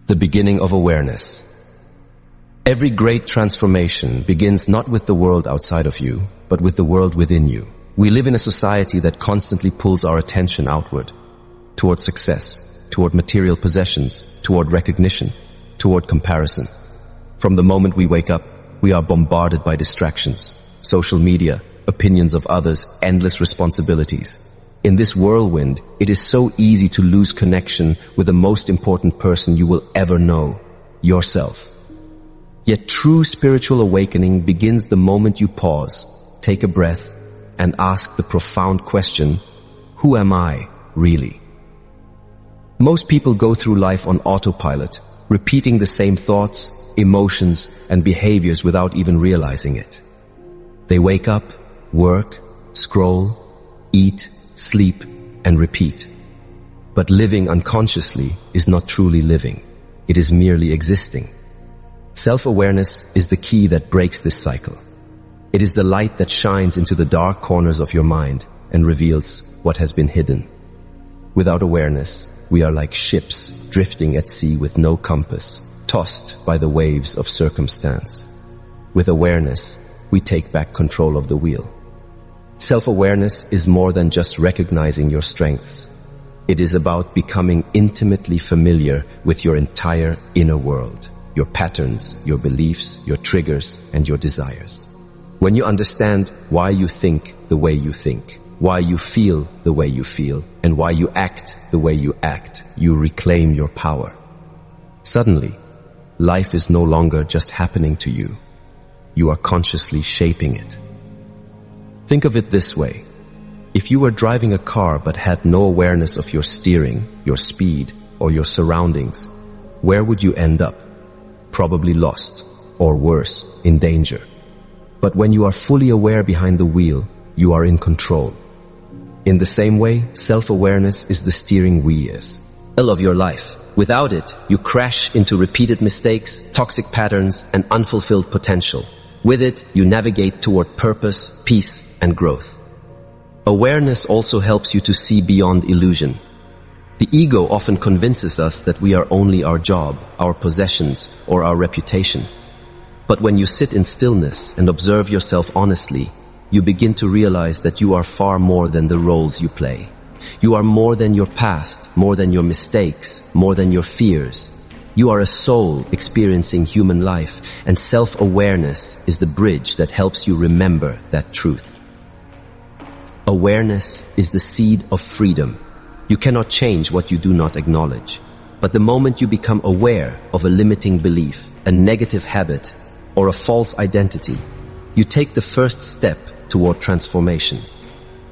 The beginning of awareness. Every great transformation begins not with the world outside of you, but with the world within you. We live in a society that constantly pulls our attention outward, toward success, toward material possessions, toward recognition, toward comparison. From the moment we wake up, we are bombarded by distractions, social media, opinions of others, endless responsibilities. In this whirlwind, it is so easy to lose connection with the most important person you will ever know, yourself. Yet true spiritual awakening begins the moment you pause, take a breath, and ask the profound question, who am I, really? Most people go through life on autopilot, repeating the same thoughts, emotions, and behaviors without even realizing it. They wake up, work, scroll, eat, sleep, and repeat. But living unconsciously is not truly living. It is merely existing. Self-awareness is the key that breaks this cycle. It is the light that shines into the dark corners of your mind and reveals what has been hidden. Without awareness, we are like ships drifting at sea with no compass, tossed by the waves of circumstance. With awareness, we take back control of the wheel. Self-awareness is more than just recognizing your strengths. It is about becoming intimately familiar with your entire inner world, your patterns, your beliefs, your triggers, and your desires. When you understand why you think the way you think, why you feel the way you feel, and why you act the way you act, you reclaim your power. Suddenly, life is no longer just happening to you. You are consciously shaping it. Think of it this way. If you were driving a car but had no awareness of your steering, your speed, or your surroundings, where would you end up? Probably lost, or worse, in danger. But when you are fully aware behind the wheel, you are in control. In the same way, self-awareness is the steering wheel of your life. Without it, you crash into repeated mistakes, toxic patterns, and unfulfilled potential. With it, you navigate toward purpose, peace, and growth. Awareness also helps you to see beyond illusion. The ego often convinces us that we are only our job, our possessions, or our reputation. But when you sit in stillness and observe yourself honestly, you begin to realize that you are far more than the roles you play. You are more than your past, more than your mistakes, more than your fears. You are a soul experiencing human life, and self-awareness is the bridge that helps you remember that truth. Awareness is the seed of freedom. You cannot change what you do not acknowledge. But the moment you become aware of a limiting belief, a negative habit, or a false identity, you take the first step toward transformation.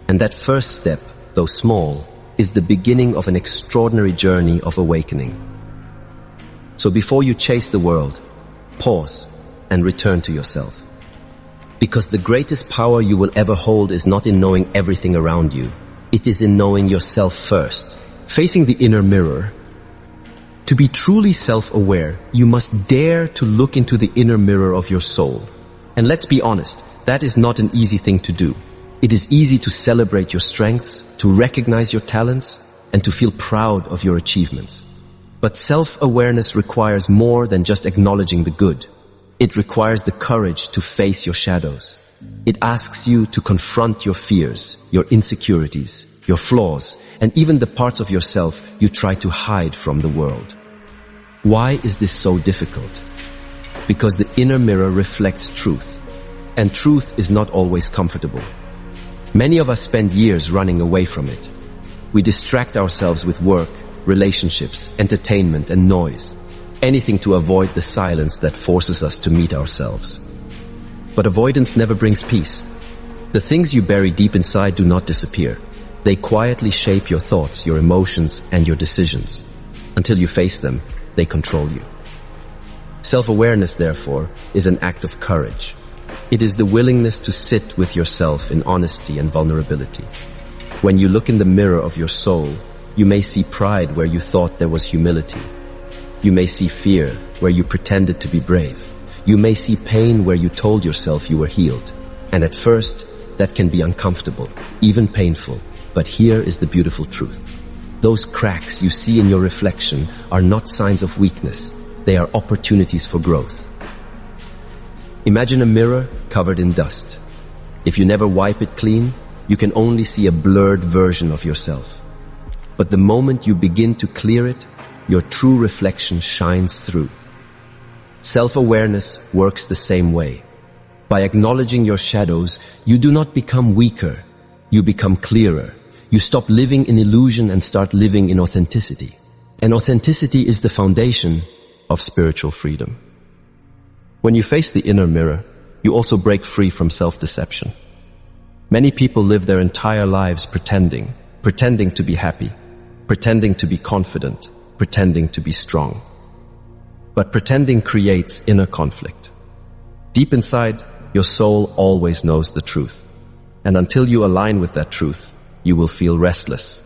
And that first step, though small, is the beginning of an extraordinary journey of awakening. So before you chase the world, pause and return to yourself. Because the greatest power you will ever hold is not in knowing everything around you. It is in knowing yourself first. Facing the inner mirror. To be truly self-aware, you must dare to look into the inner mirror of your soul. And let's be honest, that is not an easy thing to do. It is easy to celebrate your strengths, to recognize your talents, and to feel proud of your achievements. But self-awareness requires more than just acknowledging the good. It requires the courage to face your shadows. It asks you to confront your fears, your insecurities, your flaws, and even the parts of yourself you try to hide from the world. Why is this so difficult? Because the inner mirror reflects truth, and truth is not always comfortable. Many of us spend years running away from it. We distract ourselves with work, relationships, entertainment, and noise. Anything to avoid the silence that forces us to meet ourselves. But avoidance never brings peace. The things you bury deep inside do not disappear. They quietly shape your thoughts, your emotions, and your decisions. Until you face them, they control you. Self-awareness, therefore, is an act of courage. It is the willingness to sit with yourself in honesty and vulnerability. When you look in the mirror of your soul, you may see pride where you thought there was humility. You may see fear where you pretended to be brave. You may see pain where you told yourself you were healed. And at first, that can be uncomfortable, even painful. But here is the beautiful truth. Those cracks you see in your reflection are not signs of weakness. They are opportunities for growth. Imagine a mirror covered in dust. If you never wipe it clean, you can only see a blurred version of yourself. But the moment you begin to clear it, your true reflection shines through. Self-awareness works the same way. By acknowledging your shadows, you do not become weaker, you become clearer. You stop living in illusion and start living in authenticity. And authenticity is the foundation of spiritual freedom. When you face the inner mirror, you also break free from self-deception. Many people live their entire lives pretending to be happy, pretending to be confident, pretending to be strong. But pretending creates inner conflict. Deep inside, your soul always knows the truth. And until you align with that truth, you will feel restless.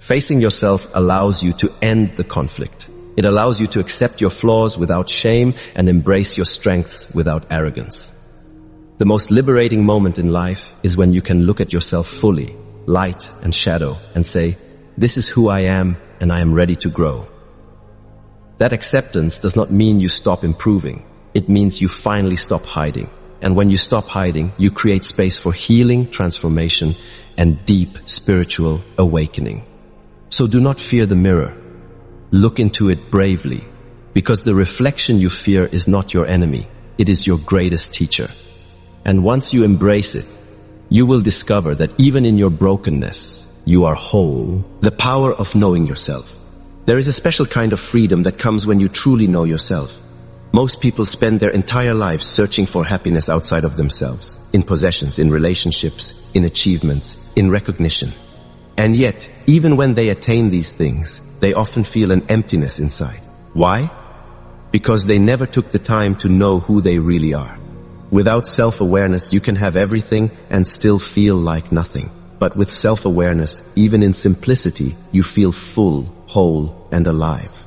Facing yourself allows you to end the conflict. It allows you to accept your flaws without shame and embrace your strengths without arrogance. The most liberating moment in life is when you can look at yourself fully, light and shadow, and say, "This is who I am and I am ready to grow." That acceptance does not mean you stop improving. It means you finally stop hiding. And when you stop hiding, you create space for healing, transformation, and deep spiritual awakening. So do not fear the mirror. Look into it bravely, because the reflection you fear is not your enemy. It is your greatest teacher. And once you embrace it, you will discover that even in your brokenness, you are whole. The power of knowing yourself. There is a special kind of freedom that comes when you truly know yourself. Most people spend their entire lives searching for happiness outside of themselves, in possessions, in relationships, in achievements, in recognition. And yet, even when they attain these things, they often feel an emptiness inside. Why? Because they never took the time to know who they really are. Without self-awareness, you can have everything and still feel like nothing. But with self-awareness, even in simplicity, you feel full, whole, and alive.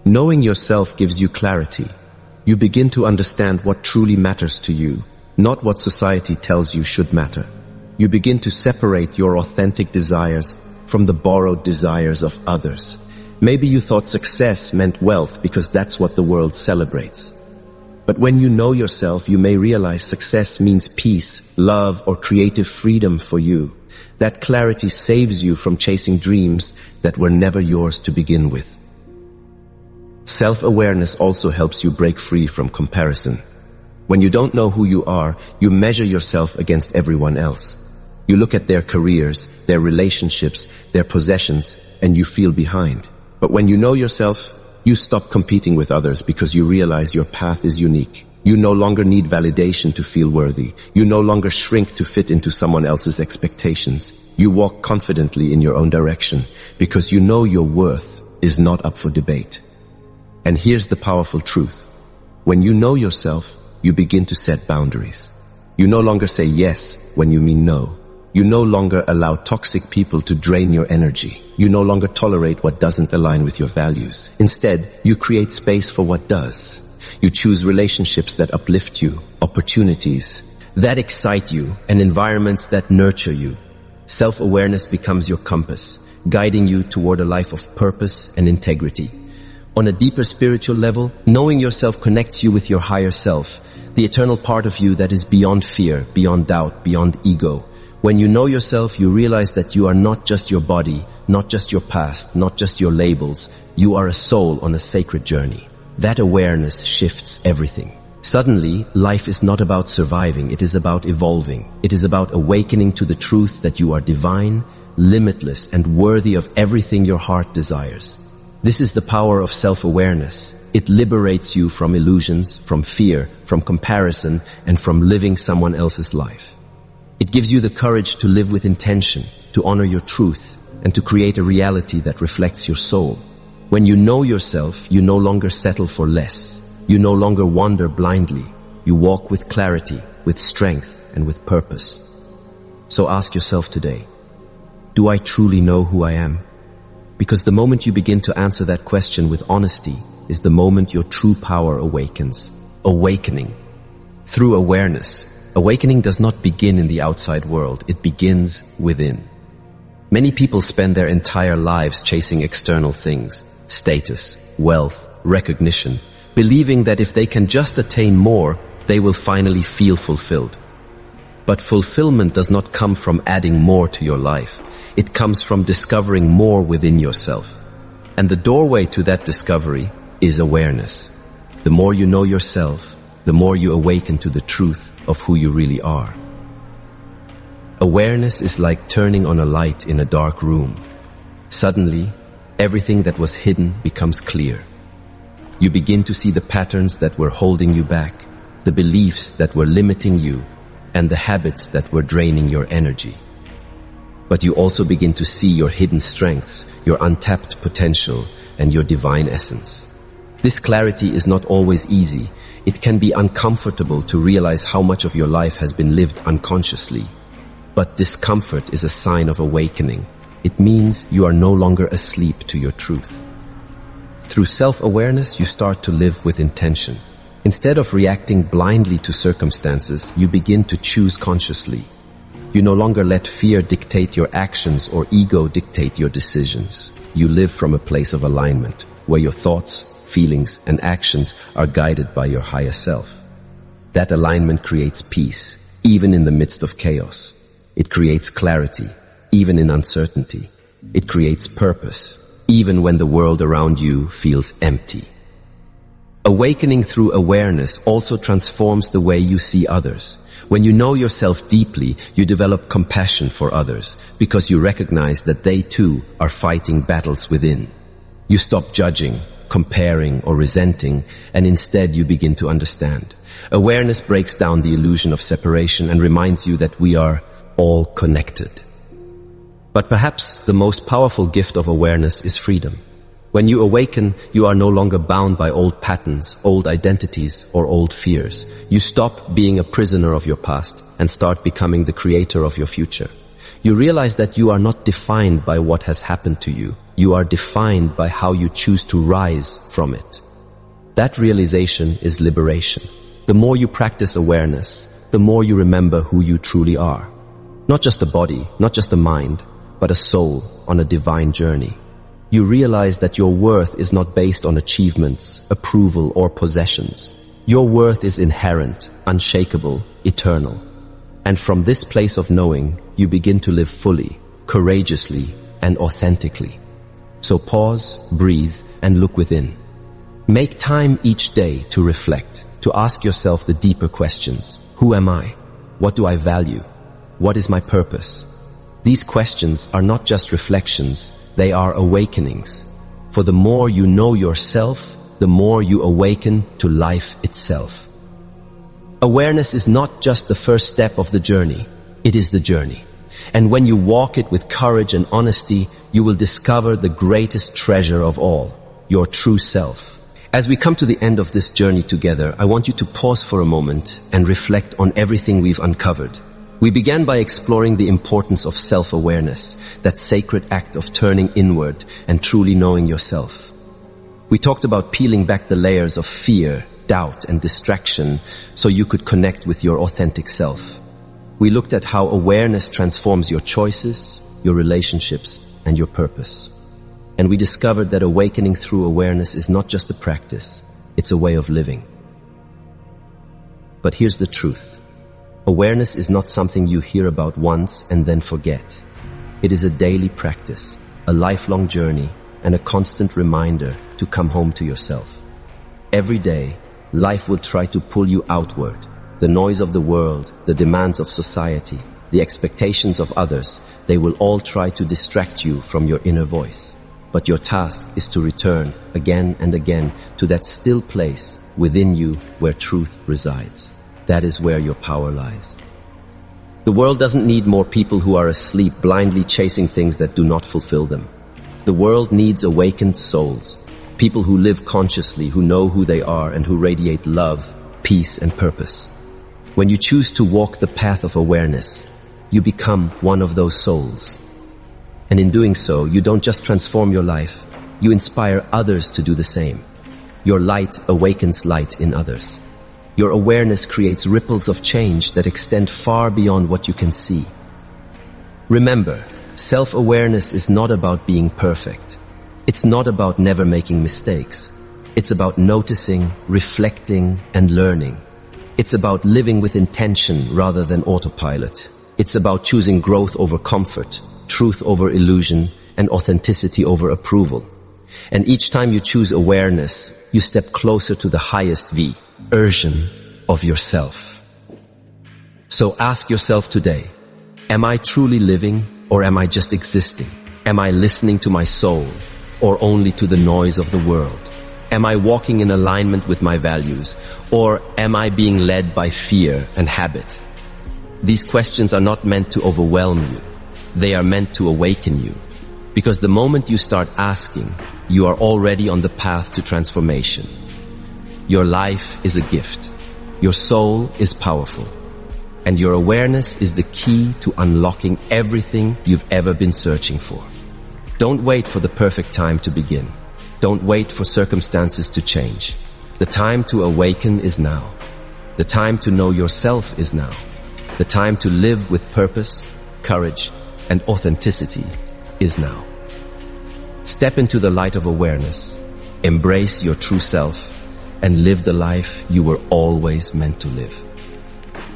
Knowing yourself gives you clarity. You begin to understand what truly matters to you, not what society tells you should matter. You begin to separate your authentic desires from the borrowed desires of others. Maybe you thought success meant wealth because that's what the world celebrates. But when you know yourself, you may realize success means peace, love, or creative freedom for you. That clarity saves you from chasing dreams that were never yours to begin with. Self-awareness also helps you break free from comparison. When you don't know who you are, you measure yourself against everyone else. You look at their careers, their relationships, their possessions, and you feel behind. But when you know yourself, you stop competing with others because you realize your path is unique. You no longer need validation to feel worthy. You no longer shrink to fit into someone else's expectations. You walk confidently in your own direction because you know your worth is not up for debate. And here's the powerful truth. When you know yourself, you begin to set boundaries. You no longer say yes when you mean no. You no longer allow toxic people to drain your energy. You no longer tolerate what doesn't align with your values. Instead, you create space for what does. You choose relationships that uplift you, opportunities that excite you, and environments that nurture you. Self-awareness becomes your compass, guiding you toward a life of purpose and integrity. On a deeper spiritual level, knowing yourself connects you with your higher self, the eternal part of you that is beyond fear, beyond doubt, beyond ego. When you know yourself, you realize that you are not just your body, not just your past, not just your labels. You are a soul on a sacred journey. That awareness shifts everything. Suddenly, life is not about surviving, it is about evolving. It is about awakening to the truth that you are divine, limitless, and worthy of everything your heart desires. This is the power of self-awareness. It liberates you from illusions, from fear, from comparison, and from living someone else's life. It gives you the courage to live with intention, to honor your truth, and to create a reality that reflects your soul. When you know yourself, you no longer settle for less. You no longer wander blindly. You walk with clarity, with strength, and with purpose. So ask yourself today, do I truly know who I am? Because the moment you begin to answer that question with honesty is the moment your true power awakens. Awakening. Through awareness. Awakening does not begin in the outside world, it begins within. Many people spend their entire lives chasing external things, status, wealth, recognition, believing that if they can just attain more, they will finally feel fulfilled. But fulfillment does not come from adding more to your life. It comes from discovering more within yourself. And the doorway to that discovery is awareness. The more you know yourself, the more you awaken to the truth of who you really are. Awareness is like turning on a light in a dark room. Suddenly, everything that was hidden becomes clear. You begin to see the patterns that were holding you back, the beliefs that were limiting you, and the habits that were draining your energy. But you also begin to see your hidden strengths, your untapped potential, and your divine essence. This clarity is not always easy. It can be uncomfortable to realize how much of your life has been lived unconsciously. But discomfort is a sign of awakening. It means you are no longer asleep to your truth. Through self-awareness, you start to live with intention. Instead of reacting blindly to circumstances, you begin to choose consciously. You no longer let fear dictate your actions or ego dictate your decisions. You live from a place of alignment, where your thoughts, feelings, and actions are guided by your higher self. That alignment creates peace, even in the midst of chaos. It creates clarity, even in uncertainty. It creates purpose, even when the world around you feels empty. Awakening through awareness also transforms the way you see others. When you know yourself deeply, you develop compassion for others because you recognize that they too are fighting battles within. You stop judging, comparing, or resenting, and instead you begin to understand. Awareness breaks down the illusion of separation and reminds you that we are all connected. But perhaps the most powerful gift of awareness is freedom. When you awaken, you are no longer bound by old patterns, old identities, or old fears. You stop being a prisoner of your past and start becoming the creator of your future. You realize that you are not defined by what has happened to you. You are defined by how you choose to rise from it. That realization is liberation. The more you practice awareness, the more you remember who you truly are. Not just a body, not just a mind, but a soul on a divine journey. You realize that your worth is not based on achievements, approval, or possessions. Your worth is inherent, unshakable, eternal. And from this place of knowing, you begin to live fully, courageously, and authentically. So pause, breathe, and look within. Make time each day to reflect, to ask yourself the deeper questions. Who am I? What do I value? What is my purpose? These questions are not just reflections, they are awakenings. For the more you know yourself, the more you awaken to life itself. Awareness is not just the first step of the journey, it is the journey. And when you walk it with courage and honesty, you will discover the greatest treasure of all, your true self. As we come to the end of this journey together, I want you to pause for a moment and reflect on everything we've uncovered. We began by exploring the importance of self-awareness, that sacred act of turning inward and truly knowing yourself. We talked about peeling back the layers of fear, doubt, and distraction so you could connect with your authentic self. We looked at how awareness transforms your choices, your relationships, and your purpose. And we discovered that awakening through awareness is not just a practice, it's a way of living. But here's the truth. Awareness is not something you hear about once and then forget. It is a daily practice, a lifelong journey, and a constant reminder to come home to yourself. Every day, life will try to pull you outward. The noise of the world, the demands of society, the expectations of others, they will all try to distract you from your inner voice. But your task is to return again and again to that still place within you where truth resides. That is where your power lies. The world doesn't need more people who are asleep, blindly chasing things that do not fulfill them. The world needs awakened souls, people who live consciously, who know who they are, and who radiate love, peace, and purpose. When you choose to walk the path of awareness, you become one of those souls. And in doing so, you don't just transform your life, you inspire others to do the same. Your light awakens light in others. Your awareness creates ripples of change that extend far beyond what you can see. Remember, Self-awareness is not about being perfect. It's not about never making mistakes. It's about noticing, reflecting, and learning. It's about living with intention rather than autopilot. It's about choosing growth over comfort, truth over illusion, and authenticity over approval. And each time you choose awareness, you step closer to the highest version of yourself. So ask yourself today, am I truly living or am I just existing? Am I listening to my soul or only to the noise of the world? Am I walking in alignment with my values or am I being led by fear and habit? These questions are not meant to overwhelm you. They are meant to awaken you. Because the moment you start asking, you are already on the path to transformation. Your life is a gift. Your soul is powerful. And your awareness is the key to unlocking everything you've ever been searching for. Don't wait for the perfect time to begin. Don't wait for circumstances to change. The time to awaken is now. The time to know yourself is now. The time to live with purpose, courage, and authenticity is now. Step into the light of awareness, embrace your true self, and live the life you were always meant to live.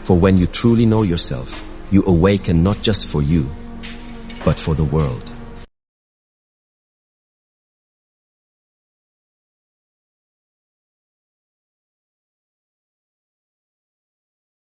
For when you truly know yourself, you awaken not just for you, but for the world.